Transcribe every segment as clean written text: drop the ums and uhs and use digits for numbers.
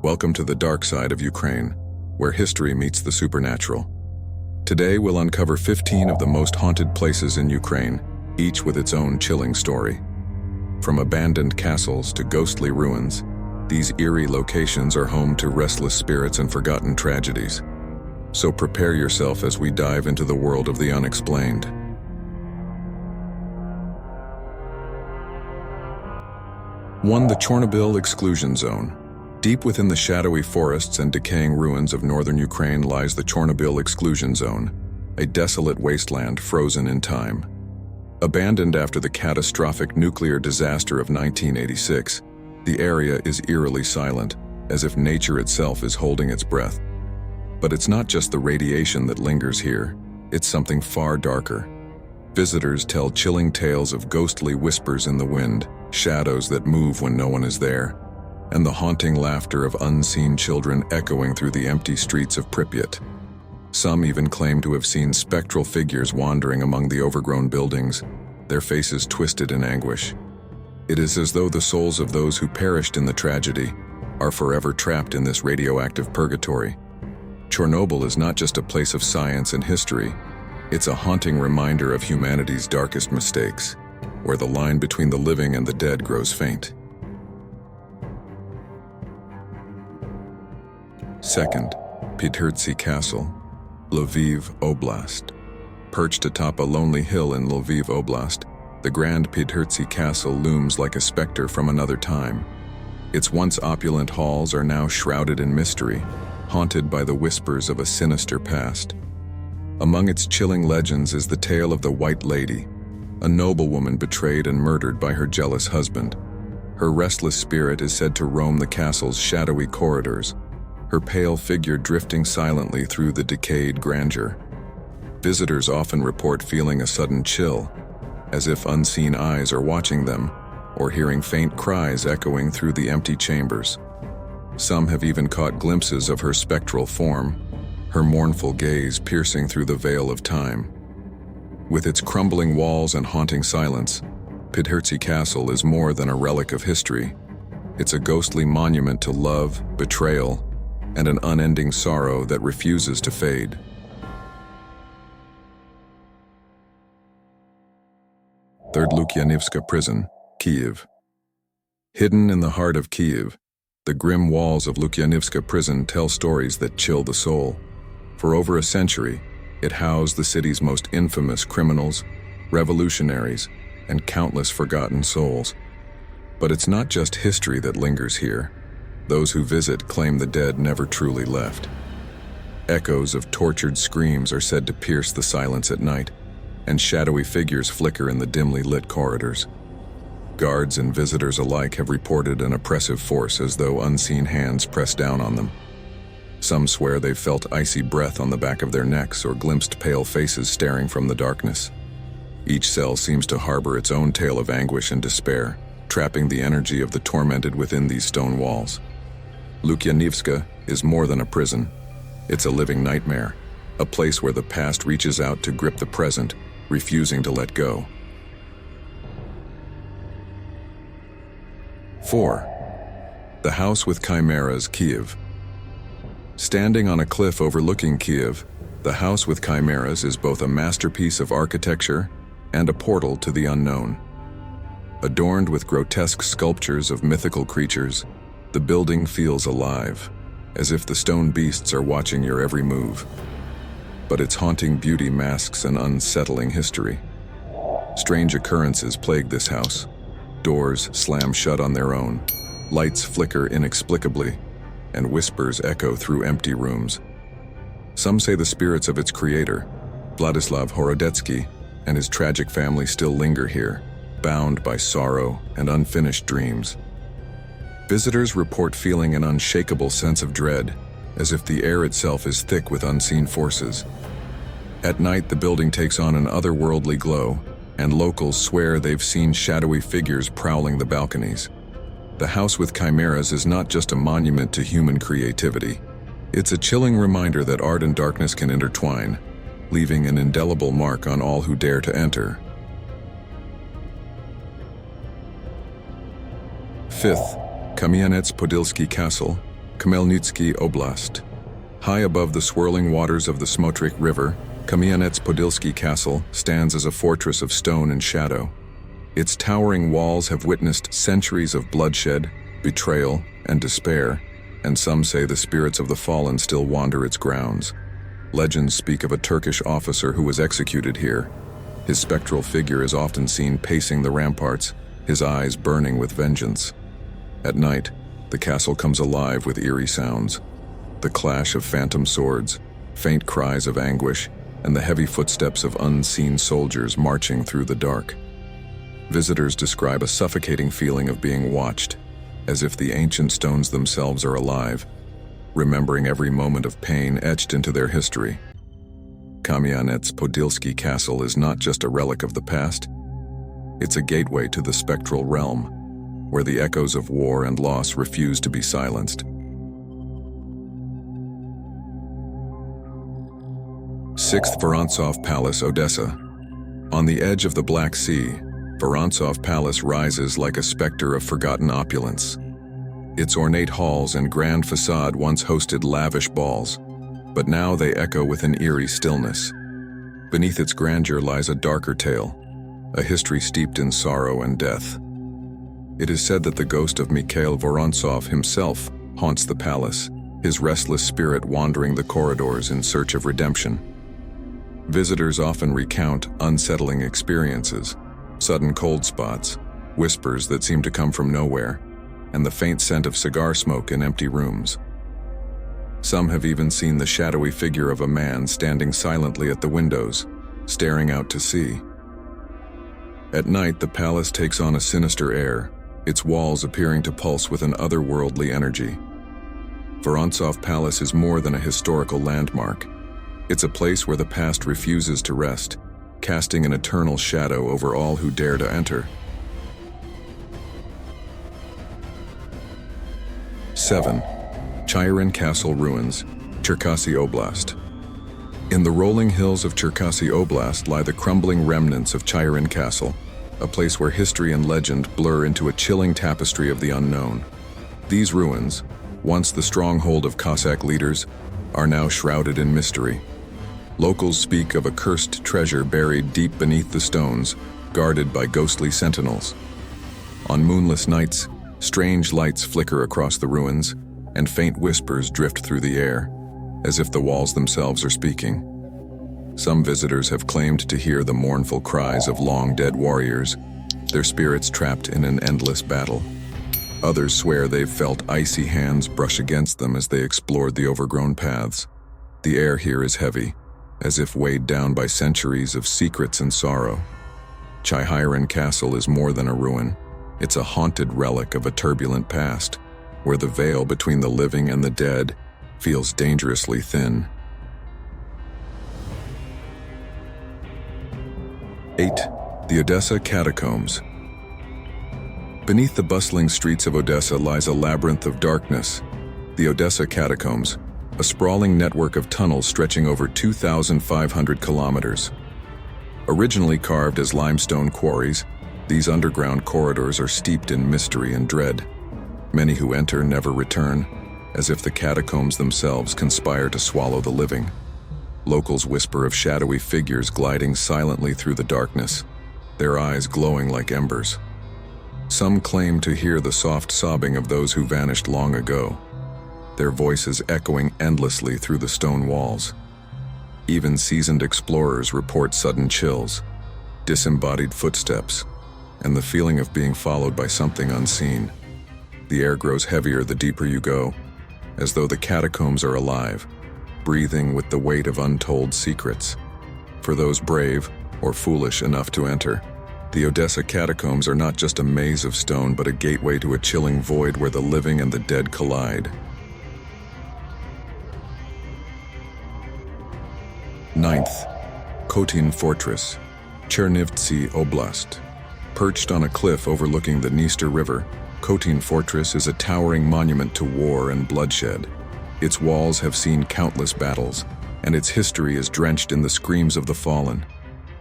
Welcome to the dark side of Ukraine, where history meets the supernatural. Today we'll uncover 15 of the most haunted places in Ukraine, each with its own chilling story. From abandoned castles to ghostly ruins, these eerie locations are home to restless spirits and forgotten tragedies. So prepare yourself as we dive into the world of the unexplained. 1. The Chernobyl exclusion zone. Deep within the shadowy forests and decaying ruins of northern Ukraine lies the Chernobyl exclusion zone, a desolate wasteland frozen in time. Abandoned after the catastrophic nuclear disaster of 1986, the area is eerily silent, as if nature itself is holding its breath. But it's not just the radiation that lingers here, it's something far darker. Visitors tell chilling tales of ghostly whispers in the wind, shadows that move when no one is there, and the haunting laughter of unseen children echoing through the empty streets of Pripyat. Some even claim to have seen spectral figures wandering among the overgrown buildings, their faces twisted in anguish. It is as though the souls of those who perished in the tragedy are forever trapped in this radioactive purgatory. Chernobyl is not just a place of science and history, it's a haunting reminder of humanity's darkest mistakes, where the line between the living and the dead grows faint. 2nd, Pidhirtsi Castle, Lviv Oblast. Perched atop a lonely hill in Lviv Oblast, the grand Pidhirtsi Castle looms like a specter from another time. Its once opulent halls are now shrouded in mystery, haunted by the whispers of a sinister past. Among its chilling legends is the tale of the White Lady, a noblewoman betrayed and murdered by her jealous husband. Her restless spirit is said to roam the castle's shadowy corridors, her pale figure drifting silently through the decayed grandeur. Visitors often report feeling a sudden chill, as if unseen eyes are watching them, or hearing faint cries echoing through the empty chambers. Some have even caught glimpses of her spectral form, her mournful gaze piercing through the veil of time. With its crumbling walls and haunting silence, Pidhirtsi Castle is more than a relic of history. It's a ghostly monument to love, betrayal, and an unending sorrow that refuses to fade. 3rd, Lukyanivska Prison, Kyiv. Hidden in the heart of Kyiv, the grim walls of Lukyanivska Prison tell stories that chill the soul. For over a century, it housed the city's most infamous criminals, revolutionaries, and countless forgotten souls. But it's not just history that lingers here. Those who visit claim the dead never truly left. Echoes of tortured screams are said to pierce the silence at night, and shadowy figures flicker in the dimly lit corridors. Guards and visitors alike have reported an oppressive force as though unseen hands press down on them. Some swear they've felt icy breath on the back of their necks or glimpsed pale faces staring from the darkness. Each cell seems to harbor its own tale of anguish and despair, trapping the energy of the tormented within these stone walls. Lukyanivska is more than a prison. It's a living nightmare, a place where the past reaches out to grip the present, refusing to let go. 4. The House with Chimeras, Kyiv. Standing on a cliff overlooking Kyiv, the House with Chimeras is both a masterpiece of architecture and a portal to the unknown. Adorned with grotesque sculptures of mythical creatures, the building feels alive, as if the stone beasts are watching your every move. But its haunting beauty masks an unsettling history. Strange occurrences plague this house. Doors slam shut on their own, lights flicker inexplicably, and whispers echo through empty rooms. Some say the spirits of its creator, Vladislav Horodetzky, and his tragic family still linger here, bound by sorrow and unfinished dreams. Visitors report feeling an unshakable sense of dread, as if the air itself is thick with unseen forces. At night, the building takes on an otherworldly glow, and locals swear they've seen shadowy figures prowling the balconies. The House with Chimeras is not just a monument to human creativity. It's a chilling reminder that art and darkness can intertwine, leaving an indelible mark on all who dare to enter. 5th, Kamianets-Podilskyi Castle, Khmelnytsky Oblast. High above the swirling waters of the Smotrik River, Kamianets-Podilskyi Castle stands as a fortress of stone and shadow. Its towering walls have witnessed centuries of bloodshed, betrayal, and despair, and some say the spirits of the fallen still wander its grounds. Legends speak of a Turkish officer who was executed here. His spectral figure is often seen pacing the ramparts, his eyes burning with vengeance. At night, the castle comes alive with eerie sounds. The clash of phantom swords, faint cries of anguish, and the heavy footsteps of unseen soldiers marching through the dark. Visitors describe a suffocating feeling of being watched, as if the ancient stones themselves are alive, remembering every moment of pain etched into their history. Kamianets-Podilskyi Castle is not just a relic of the past, it's a gateway to the spectral realm, where the echoes of war and loss refuse to be silenced. 6th Vorontsov Palace, Odessa. On the edge of the Black Sea, Vorontsov Palace rises like a specter of forgotten opulence. Its ornate halls and grand facade once hosted lavish balls, but now they echo with an eerie stillness. Beneath its grandeur lies a darker tale, a history steeped in sorrow and death. It is said that the ghost of Mikhail Vorontsov himself haunts the palace, his restless spirit wandering the corridors in search of redemption. Visitors often recount unsettling experiences, sudden cold spots, whispers that seem to come from nowhere, and the faint scent of cigar smoke in empty rooms. Some have even seen the shadowy figure of a man standing silently at the windows, staring out to sea. At night, the palace takes on a sinister air, its walls appearing to pulse with an otherworldly energy. Vorontsov Palace is more than a historical landmark. It's a place where the past refuses to rest, casting an eternal shadow over all who dare to enter. 7. Chyhyryn Castle Ruins, Cherkasy Oblast. In the rolling hills of Cherkasy Oblast lie the crumbling remnants of Chyhyryn Castle, a place where history and legend blur into a chilling tapestry of the unknown. These ruins, once the stronghold of Cossack leaders, are now shrouded in mystery. Locals speak of a cursed treasure buried deep beneath the stones, guarded by ghostly sentinels. On moonless nights, strange lights flicker across the ruins, and faint whispers drift through the air, as if the walls themselves are speaking. Some visitors have claimed to hear the mournful cries of long-dead warriors, their spirits trapped in an endless battle. Others swear they've felt icy hands brush against them as they explored the overgrown paths. The air here is heavy, as if weighed down by centuries of secrets and sorrow. Chyhyryn Castle is more than a ruin. It's a haunted relic of a turbulent past, where the veil between the living and the dead feels dangerously thin. 8. The Odessa Catacombs. Beneath the bustling streets of Odessa lies a labyrinth of darkness, the Odessa Catacombs, a sprawling network of tunnels stretching over 2,500 kilometers. Originally carved as limestone quarries, these underground corridors are steeped in mystery and dread. Many who enter never return, as if the catacombs themselves conspire to swallow the living. Locals whisper of shadowy figures gliding silently through the darkness, their eyes glowing like embers. Some claim to hear the soft sobbing of those who vanished long ago, their voices echoing endlessly through the stone walls. Even seasoned explorers report sudden chills, disembodied footsteps, and the feeling of being followed by something unseen. The air grows heavier the deeper you go, as though the catacombs are alive, breathing with the weight of untold secrets. For those brave or foolish enough to enter, the Odessa catacombs are not just a maze of stone, but a gateway to a chilling void where the living and the dead collide. 9th. Khotyn Fortress, Chernivtsi Oblast. Perched on a cliff overlooking the Dniester River, Khotyn Fortress is a towering monument to war and bloodshed. Its walls have seen countless battles, and its history is drenched in the screams of the fallen.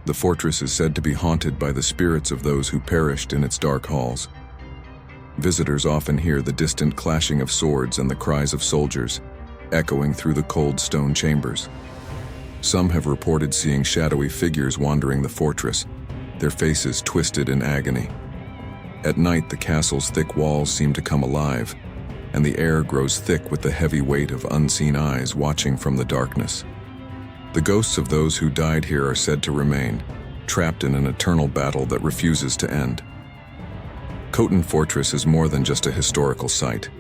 The fortress is said to be haunted by the spirits of those who perished in its dark halls. visitors often hear the distant clashing of swords and the cries of soldiers, echoing through the cold stone chambers. Some have reported seeing shadowy figures wandering the fortress, their faces twisted in agony. At night, the castle's thick walls seem to come alive, and the air grows thick with the heavy weight of unseen eyes watching from the darkness. The ghosts of those who died here are said to remain, trapped in an eternal battle that refuses to end. Khotyn Fortress is more than just a historical site.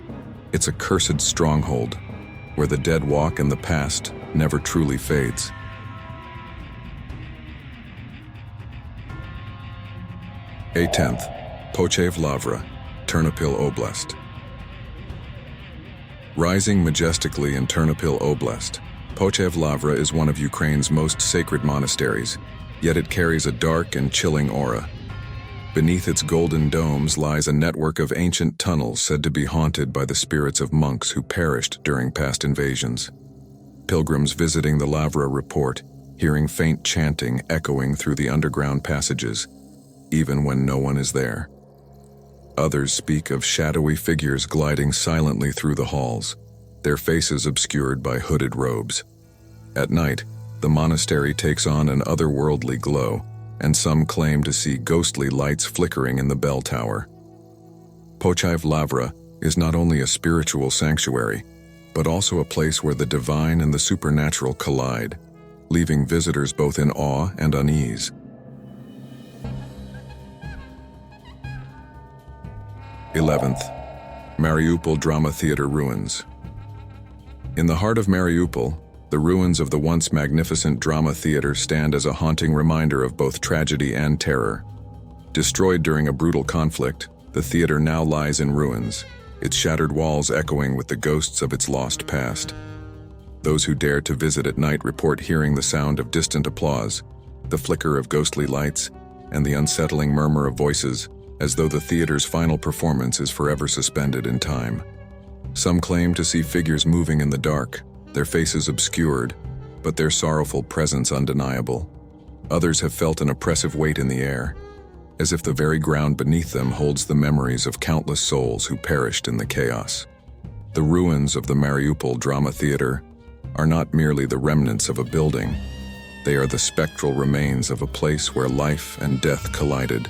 It's a cursed stronghold, where the dead walk and the past never truly fades. A 10th, Pochaiv Lavra, Chernobyl Oblast. Rising majestically in Chernobyl Oblast, Pochaiv Lavra is one of Ukraine's most sacred monasteries, yet it carries a dark and chilling aura. Beneath its golden domes lies a network of ancient tunnels said to be haunted by the spirits of monks who perished during past invasions. Pilgrims visiting the Lavra report, hearing faint chanting echoing through the underground passages, even when no one is there. Others speak of shadowy figures gliding silently through the halls, their faces obscured by hooded robes. At night, the monastery takes on an otherworldly glow, and some claim to see ghostly lights flickering in the bell tower. Pochaiv Lavra is not only a spiritual sanctuary, but also a place where the divine and the supernatural collide, leaving visitors both in awe and unease. 11th, Mariupol Drama Theater Ruins. In the heart of Mariupol, the ruins of the once magnificent drama theater stand as a haunting reminder of both tragedy and terror. Destroyed during a brutal conflict, the theater now lies in ruins, its shattered walls echoing with the ghosts of its lost past. Those who dare to visit at night report hearing the sound of distant applause, the flicker of ghostly lights, and the unsettling murmur of voices, as though the theater's final performance is forever suspended in time. Some claim to see figures moving in the dark, their faces obscured, but their sorrowful presence undeniable. Others have felt an oppressive weight in the air, as if the very ground beneath them holds the memories of countless souls who perished in the chaos. The ruins of the Mariupol Drama Theater are not merely the remnants of a building. They are the spectral remains of a place where life and death collided,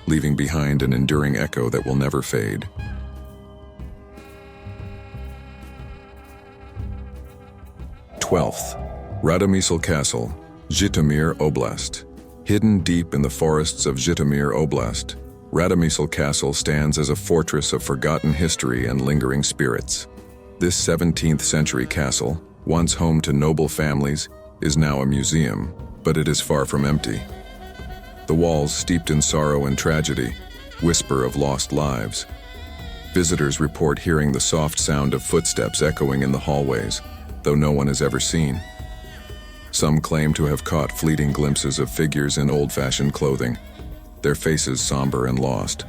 leaving behind an enduring echo that will never fade. Twelfth, Radomysl Castle, Zhytomyr Oblast. Hidden deep in the forests of Zhytomyr Oblast, Radomysl Castle stands as a fortress of forgotten history and lingering spirits. This 17th century castle, once home to noble families, is now a museum, but it is far from empty. The walls, steeped in sorrow and tragedy, whisper of lost lives. Visitors report hearing the soft sound of footsteps echoing in the hallways, though no one has ever seen. Some claim to have caught fleeting glimpses of figures in old-fashioned clothing, their faces somber and lost.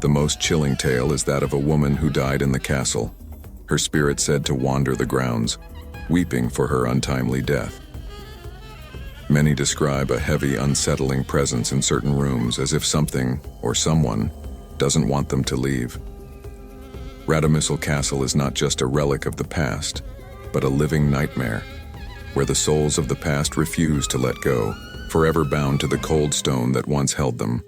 The most chilling tale is that of a woman who died in the castle, her spirit said to wander the grounds, weeping for her untimely death. Many describe a heavy, unsettling presence in certain rooms as if something, or someone, doesn't want them to leave. Radomysl Castle is not just a relic of the past, but a living nightmare, where the souls of the past refuse to let go, forever bound to the cold stone that once held them.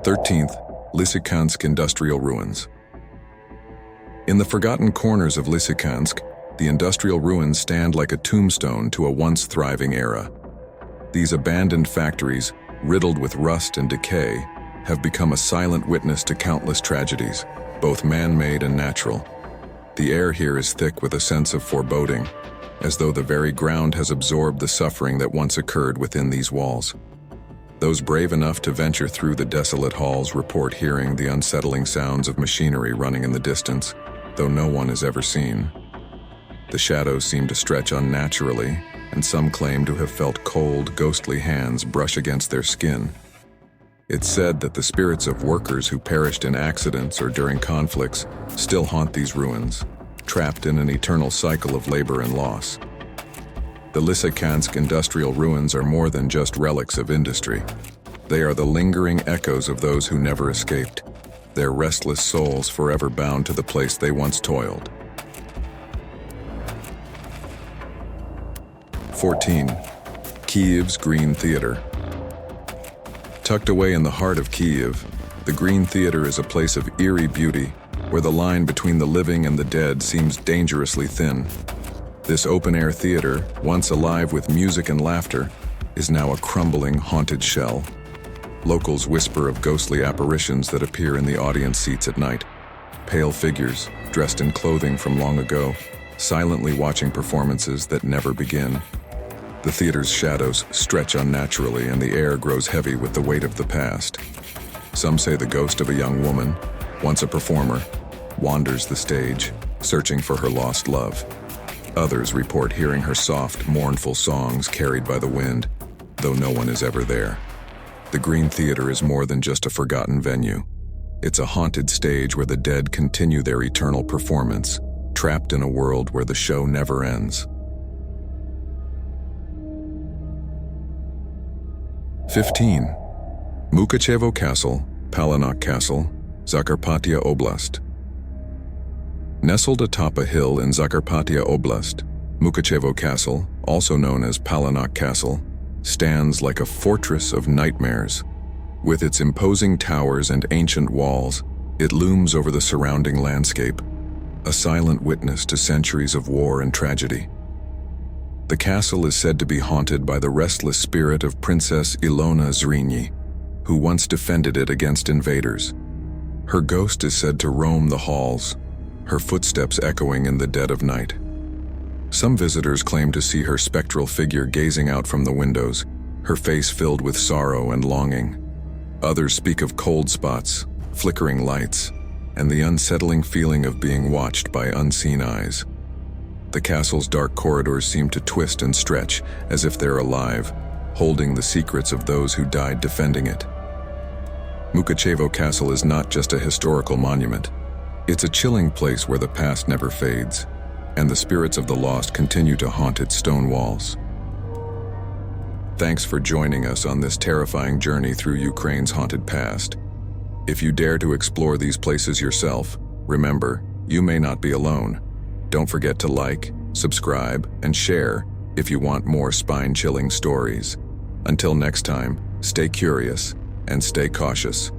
13th, Lysychansk Industrial Ruins. In the forgotten corners of Lysychansk, the industrial ruins stand like a tombstone to a once thriving era. These abandoned factories, riddled with rust and decay, have become a silent witness to countless tragedies, both man-made and natural. The air here is thick with a sense of foreboding, as though the very ground has absorbed the suffering that once occurred within these walls. Those brave enough to venture through the desolate halls report hearing the unsettling sounds of machinery running in the distance, though no one is ever seen. The shadows seem to stretch unnaturally, and some claim to have felt cold, ghostly hands brush against their skin. It's said that the spirits of workers who perished in accidents or during conflicts still haunt these ruins, trapped in an eternal cycle of labor and loss. The Lysychansk industrial ruins are more than just relics of industry. They are the lingering echoes of those who never escaped, their restless souls forever bound to the place they once toiled. 14. Kyiv's Green Theater. Tucked away in the heart of Kyiv, the Green Theater is a place of eerie beauty where the line between the living and the dead seems dangerously thin. This open-air theater, once alive with music and laughter, is now a crumbling, haunted shell. Locals whisper of ghostly apparitions that appear in the audience seats at night. Pale figures, dressed in clothing from long ago, silently watching performances that never begin. The theater's shadows stretch unnaturally and the air grows heavy with the weight of the past. Some say the ghost of a young woman, once a performer, wanders the stage, searching for her lost love. Others report hearing her soft, mournful songs carried by the wind, though no one is ever there. The Green Theater is more than just a forgotten venue. It's a haunted stage where the dead continue their eternal performance, trapped in a world where the show never ends. 15. Mukachevo Castle, Palanok Castle, Zakarpattia Oblast. Nestled atop a hill in Zakarpattia Oblast, Mukachevo Castle, also known as Palanok Castle, stands like a fortress of nightmares. With its imposing towers and ancient walls, it looms over the surrounding landscape, a silent witness to centuries of war and tragedy. The castle is said to be haunted by the restless spirit of Princess Ilona Zriny, who once defended it against invaders. Her ghost is said to roam the halls, her footsteps echoing in the dead of night. Some visitors claim to see her spectral figure gazing out from the windows, her face filled with sorrow and longing. Others speak of cold spots, flickering lights, and the unsettling feeling of being watched by unseen eyes. The castle's dark corridors seem to twist and stretch as if they're alive, holding the secrets of those who died defending it. Mukachevo Castle is not just a historical monument. It's a chilling place where the past never fades, and the spirits of the lost continue to haunt its stone walls. Thanks for joining us on this terrifying journey through Ukraine's haunted past. If you dare to explore these places yourself, remember, you may not be alone. Don't forget to like, subscribe, and share if you want more spine-chilling stories. Until next time, stay curious and stay cautious.